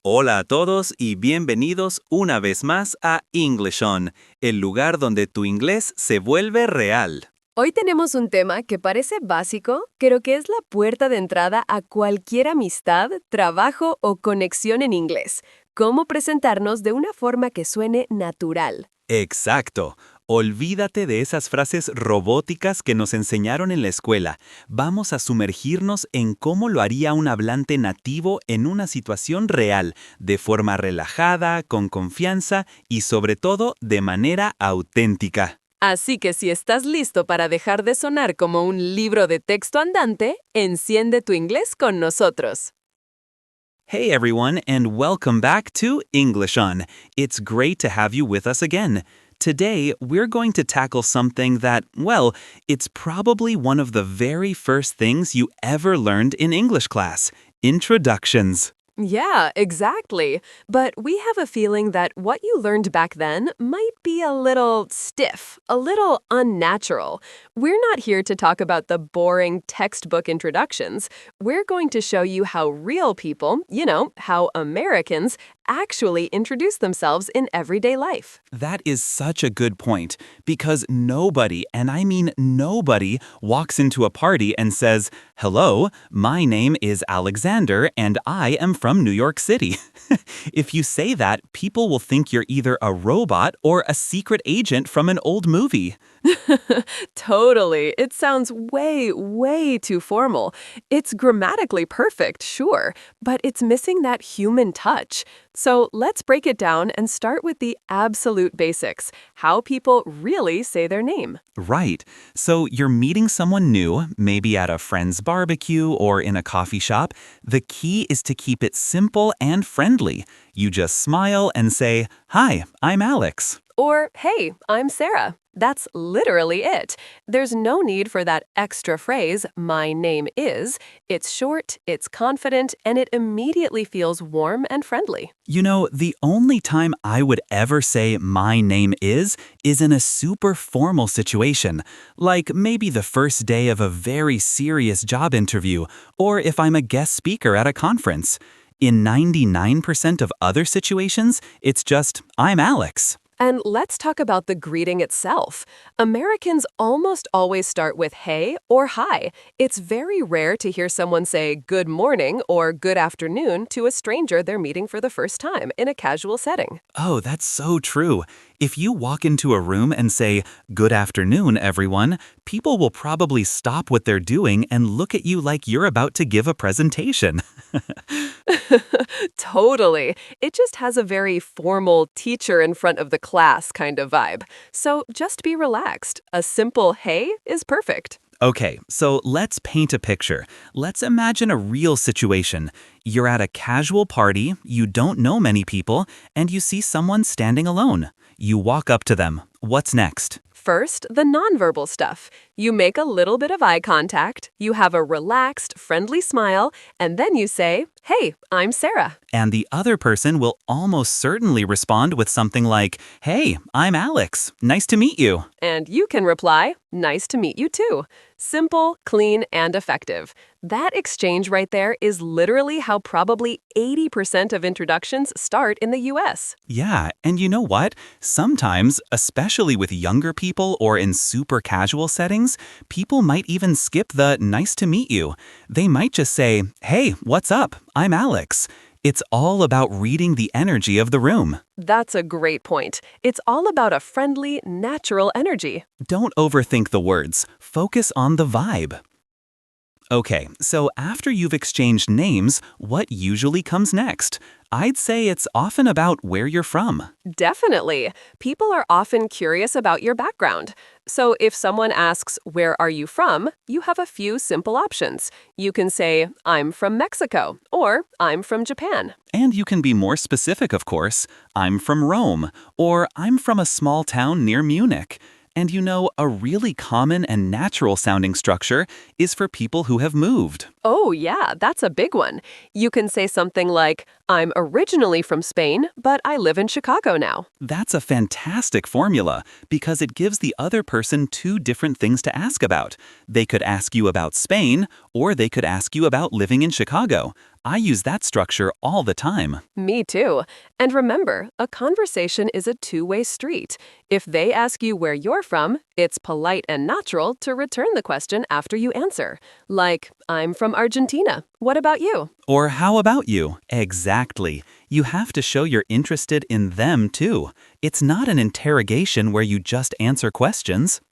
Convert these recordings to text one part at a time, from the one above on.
Hola a todos y bienvenidos una vez más a InglishOn, el lugar donde tu inglés se vuelve real. Hoy tenemos un tema que parece básico, pero que es la puerta de entrada a cualquier amistad, trabajo o conexión en inglés. Cómo presentarnos de una forma que suene natural. Exacto. Olvídate de esas frases robóticas que nos enseñaron en la escuela. Vamos a sumergirnos en cómo lo haría un hablante nativo en una situación real, de forma relajada, con confianza y sobre todo de manera auténtica. Así que si estás listo para dejar de sonar como un libro de texto andante, enciende tu inglés con nosotros. Hey everyone, and welcome back to InglishOn. It's great to have you with us again. Today, we're going to tackle something that, well, it's probably one of the very first things you ever learned in English class: introductions. Yeah, exactly. But we have a feeling that what you learned back then might be a little stiff, a little unnatural. We're not here to talk about the boring textbook introductions. We're going to show you how real people, how Americans, actually introduce themselves in everyday life. That is such a good point, because nobody, and I mean nobody, walks into a party and says, "Hello, my name is Alexander and I am from New York City." If you say that, people will think you're either a robot or a secret agent from an old movie. Totally. It sounds way, way too formal. It's grammatically perfect, sure, but it's missing that human touch. So let's break it down and start with the absolute basics: how people really say their name. Right. So you're meeting someone new, maybe at a friend's barbecue or in a coffee shop. The key is to keep it simple and friendly. You just smile and say, "Hi, I'm Alex." Or, hey, I'm Sarah. That's literally it. There's no need for that extra phrase, my name is. It's short, it's confident, and it immediately feels warm and friendly. You know, the only time I would ever say "my name is" in a super formal situation, like maybe the first day of a very serious job interview, or if I'm a guest speaker at a conference. In 99% of other situations, it's just, "I'm Alex." And let's talk about the greeting itself. Americans almost always start with hey or hi. It's very rare to hear someone say good morning or good afternoon to a stranger they're meeting for the first time in a casual setting. Oh, that's so true. If you walk into a room and say, "Good afternoon, everyone," people will probably stop what they're doing and look at you like you're about to give a presentation. Totally. It just has a very formal teacher in front of the class kind of vibe. So just be relaxed. A simple hey is perfect. Okay, so let's paint a picture. Let's imagine a real situation. You're at a casual party, you don't know many people, and you see someone standing alone. You walk up to them. What's next? First, the nonverbal stuff. You make a little bit of eye contact, you have a relaxed, friendly smile, and then you say, hey, I'm Sarah. And the other person will almost certainly respond with something like, "Hey, I'm Alex. Nice to meet you." And you can reply, nice to meet you too. Simple, clean, and effective. That exchange right there is literally how probably 80% of introductions start in the US. Yeah, and you know what? Sometimes, especially with younger people or in super casual settings, people might even skip the "nice to meet you." They might just say, "Hey, what's up? I'm Alex." It's all about reading the energy of the room. That's a great point. It's all about a friendly, natural energy. Don't overthink the words. Focus on the vibe. Okay, so after you've exchanged names, what usually comes next? I'd say it's often about where you're from. Definitely. People are often curious about your background. So if someone asks, where are you from? You have a few simple options. You can say, I'm from Mexico, or I'm from Japan. And you can be more specific, of course. "I'm from Rome," or "I'm from a small town near Munich." And you know, a really common and natural sounding structure is for people who have moved. Oh, yeah, that's a big one. You can say something like, I'm originally from Spain, but I live in Chicago now. That's a fantastic formula because it gives the other person two different things to ask about. They could ask you about Spain, or they could ask you about living in Chicago. I use that structure all the time. Me too. And remember, a conversation is a two-way street. If they ask you where you're from, it's polite and natural to return the question after you answer. Like, I'm from Argentina. What about you? Or how about you? Exactly. You have to show you're interested in them too. It's not an interrogation where you just answer questions.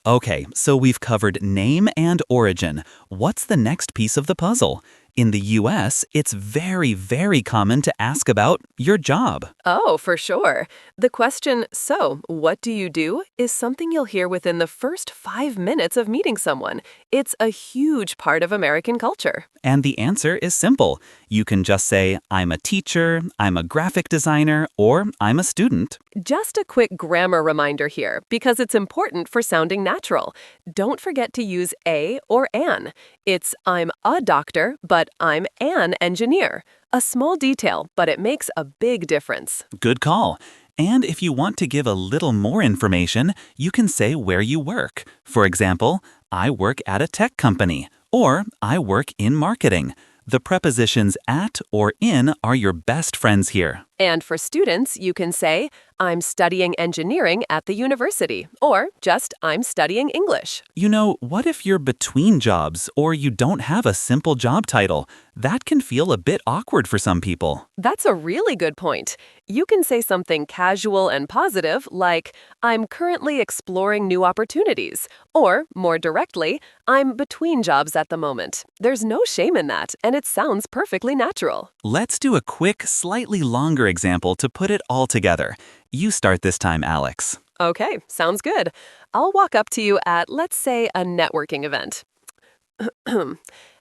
Okay, so we've covered name and origin. What's the next piece of the puzzle? In the US, it's very, very common to ask about your job. Oh, for sure. The question, so, what do you do, is something you'll hear within the first 5 minutes of meeting someone. It's a huge part of American culture. And the answer is simple. You can just say, I'm a teacher, I'm a graphic designer, or I'm a student. Just a quick grammar reminder here, because it's important for sounding natural. Don't forget to use a or an. It's I'm a doctor, but I'm an engineer. A small detail, but it makes a big difference. Good call. And if you want to give a little more information, you can say where you work. For example, I work at a tech company, or I work in marketing. The prepositions at or in are your best friends here. And for students, you can say, I'm studying engineering at the university, or just I'm studying English. You know, what if you're between jobs or you don't have a simple job title? That can feel a bit awkward for some people. That's a really good point. You can say something casual and positive, like, I'm currently exploring new opportunities, or, more directly, I'm between jobs at the moment. There's no shame in that, and it sounds perfectly natural. Let's do a quick, slightly longer example to put it all together. You start this time, Alex. Okay, sounds good. I'll walk up to you at, let's say, a networking event.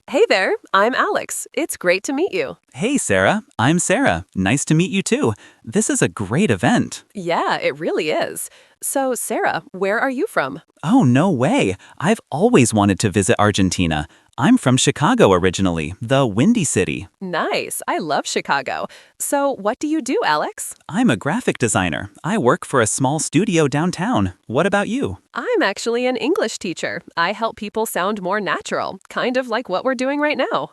Hey there, I'm Alex. It's great to meet you. Hey, Sarah. I'm Sarah. Nice to meet you too. This is a great event. Yeah, it really is. So, Sarah, where are you from? Oh, no way. I've always wanted to visit Argentina. I'm from Chicago originally, the Windy City. Nice. I love Chicago. So, what do you do, Alex? I'm a graphic designer. I work for a small studio downtown. What about you? I'm actually an English teacher. I help people sound more natural, kind of like what we're doing right now.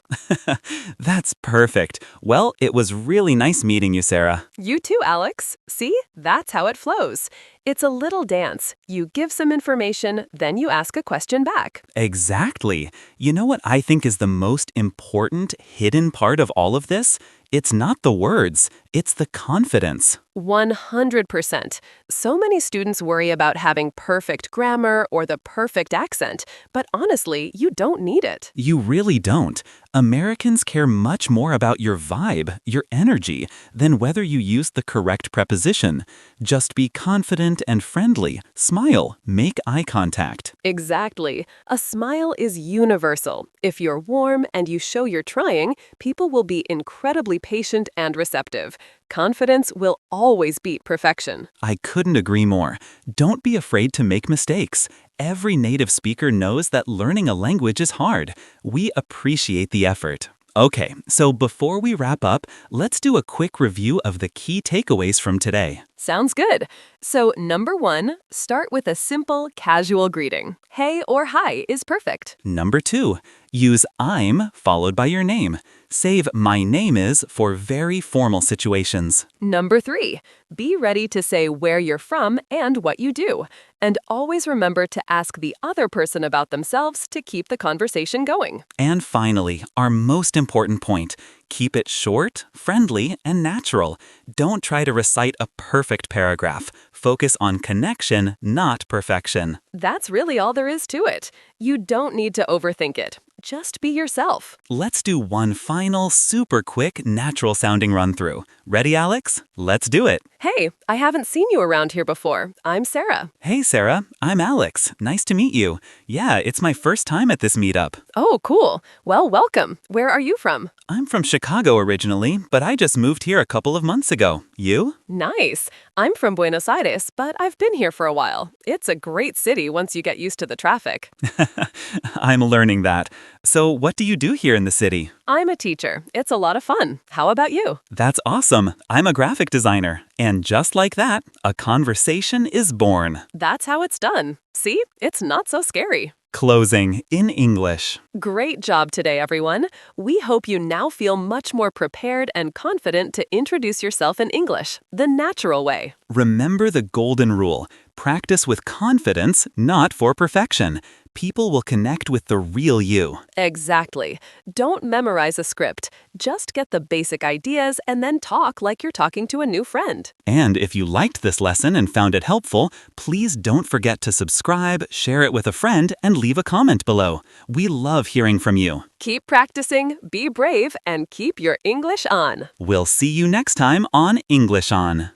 That's perfect. Well, it was really nice meeting you, Sarah. You too, Alex. See? That's how it flows. It's a little dance. You give some information, then you ask a question back. Exactly. You know what I think is the most important hidden part of all of this? It's not the words, it's the confidence. 100%. So many students worry about having perfect grammar or the perfect accent, but honestly, you don't need it. You really don't. Americans care much more about your vibe, your energy, than whether you use the correct preposition. Just be confident and friendly. Smile. Make eye contact. Exactly. A smile is universal. If you're warm and you show you're trying, people will be incredibly patient and receptive. Confidence will always beat perfection. I couldn't agree more. Don't be afraid to make mistakes. Every native speaker knows that learning a language is hard. We appreciate the effort. Okay, so before we wrap up, let's do a quick review of the key takeaways from today. Sounds good. So, number 1, start with a simple, casual greeting. Hey or hi is perfect. Number 2, use I'm followed by your name. Save my name is for very formal situations. Number 3, be ready to say where you're from and what you do. And always remember to ask the other person about themselves to keep the conversation going. And finally, our most important point, keep it short, friendly, and natural. Don't try to recite a perfect paragraph. Focus on connection, not perfection. That's really all there is to it. You don't need to overthink it. Just be yourself. Let's do one final, super quick, natural-sounding run-through. Ready, Alex? Let's do it. Hey, I haven't seen you around here before. I'm Sarah. Hey, Sarah. I'm Alex. Nice to meet you. Yeah, it's my first time at this meetup. Oh, cool. Well, welcome. Where are you from? I'm from Chicago originally, but I just moved here a couple of months ago. You? Nice. I'm from Buenos Aires, but I've been here for a while. It's a great city once you get used to the traffic. I'm learning that. So what do you do here in the city? I'm a teacher. It's a lot of fun. How about you? That's awesome. I'm a graphic designer. And just like that, a conversation is born. That's how it's done. See? It's not so scary. Closing in English. Great job today, everyone. We hope you now feel much more prepared and confident to introduce yourself in English, the natural way. Remember the golden rule. Practice with confidence, not for perfection. People will connect with the real you. Exactly. Don't memorize a script. Just get the basic ideas and then talk like you're talking to a new friend. And if you liked this lesson and found it helpful, please don't forget to subscribe, share it with a friend, and leave a comment below. We love hearing from you. Keep practicing, be brave, and keep your English on. We'll see you next time on English On.